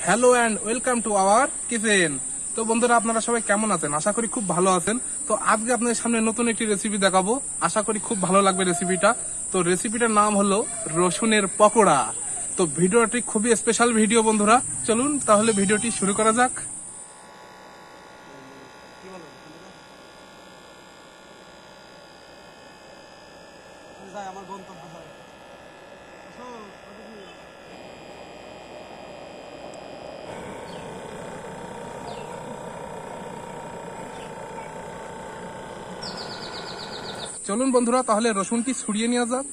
Hello and welcome to our kitchen. তো বন্ধুরা, আপনারা সবাই কেমন আছেন? আশা করি খুব ভালো আছেন। তো আজকে আপনাদের সামনে নতুন একটি রেসিপি দেখাবো, আশা করি খুব ভালো লাগবে রেসিপিটা। তো রেসিপিটার নাম হলো রসুনের পকোড়া। তো ভিডিওটি খুবই স্পেশাল ভিডিও বন্ধুরা, চলুন তাহলে ভিডিওটি শুরু করা যাক। আমার গন্তব্য হয় চলুন বন্ধুরা তাহলে রসুনটি ছড়িয়ে নেওয়া যাক।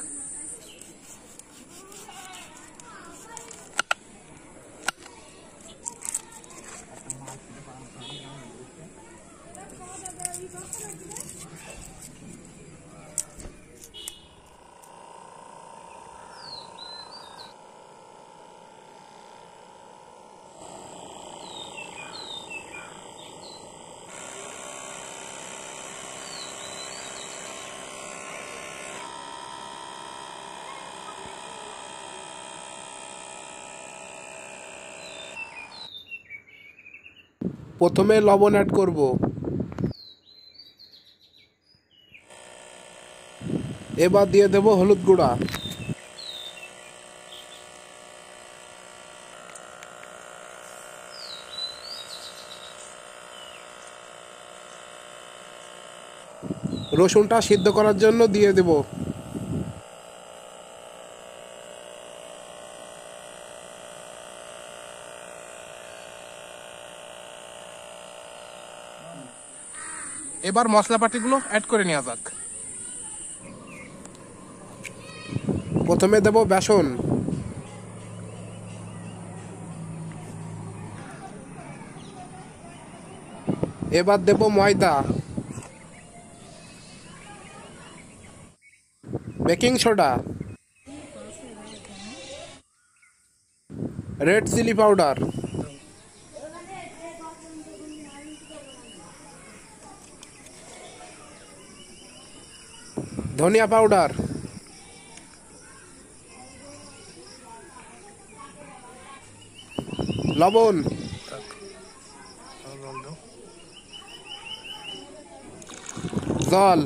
প্রথমে লবণ অ্যাড করব, এবার দিয়ে দেব হলুদ গুঁড়া, রসুনটা সিদ্ধ করার জন্য দিয়ে দেব। এবার মশলাপাতিগুলো অ্যাড করে নেওয়া যাক। প্রথমে দেব বেসন, এবার দেব ময়দা, baking soda, red chilli powder, ধনিয়া পাউডার, লবণ, জল,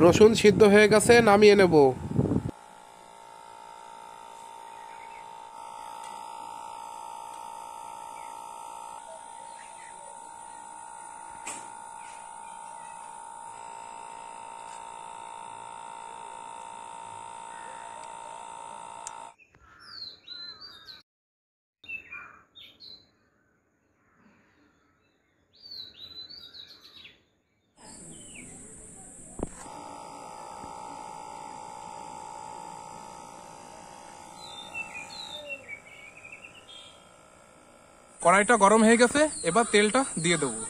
রসুন সিদ্ধ হয়ে গেছে, নামিয়ে নেব। কড়াইটা গরম হয়ে গেছে, এবার তেলটা দিয়ে দেবো।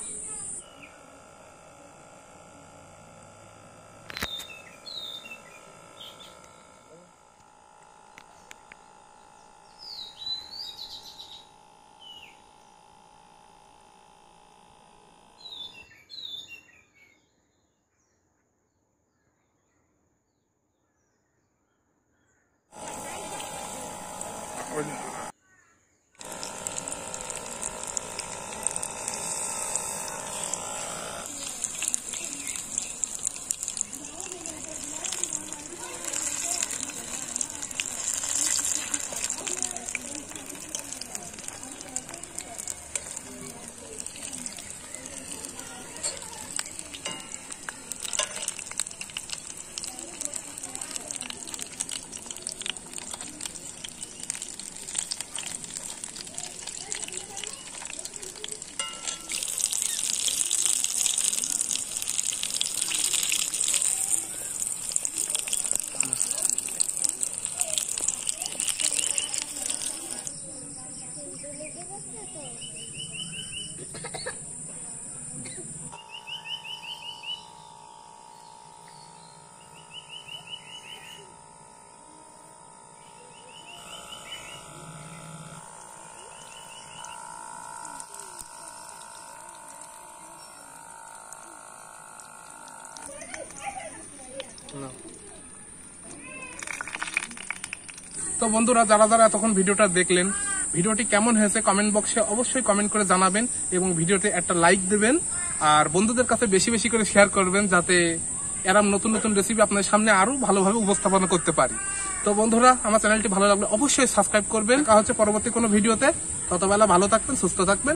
তো বন্ধুরা, যারা যারা এতক্ষণ ভিডিওটা দেখলেন, ভিডিওটি কেমন হয়েছে কমেন্ট বক্সে অবশ্যই কমেন্ট করে জানাবেন এবং ভিডিওতে একটা লাইক দেবেন আর বন্ধুদের কাছে বেশি বেশি করে শেয়ার করবেন, যাতে এরকম নতুন নতুন রেসিপি আপনাদের সামনে আরো ভালোভাবে উপস্থাপনা করতে পারি। তো বন্ধুরা, আমার চ্যানেলটি ভালো লাগলে অবশ্যই সাবস্ক্রাইব করবেন। দেখা হচ্ছে পরবর্তী কোনো ভিডিওতে। ততবেলা ভালো থাকবেন, সুস্থ থাকবেন।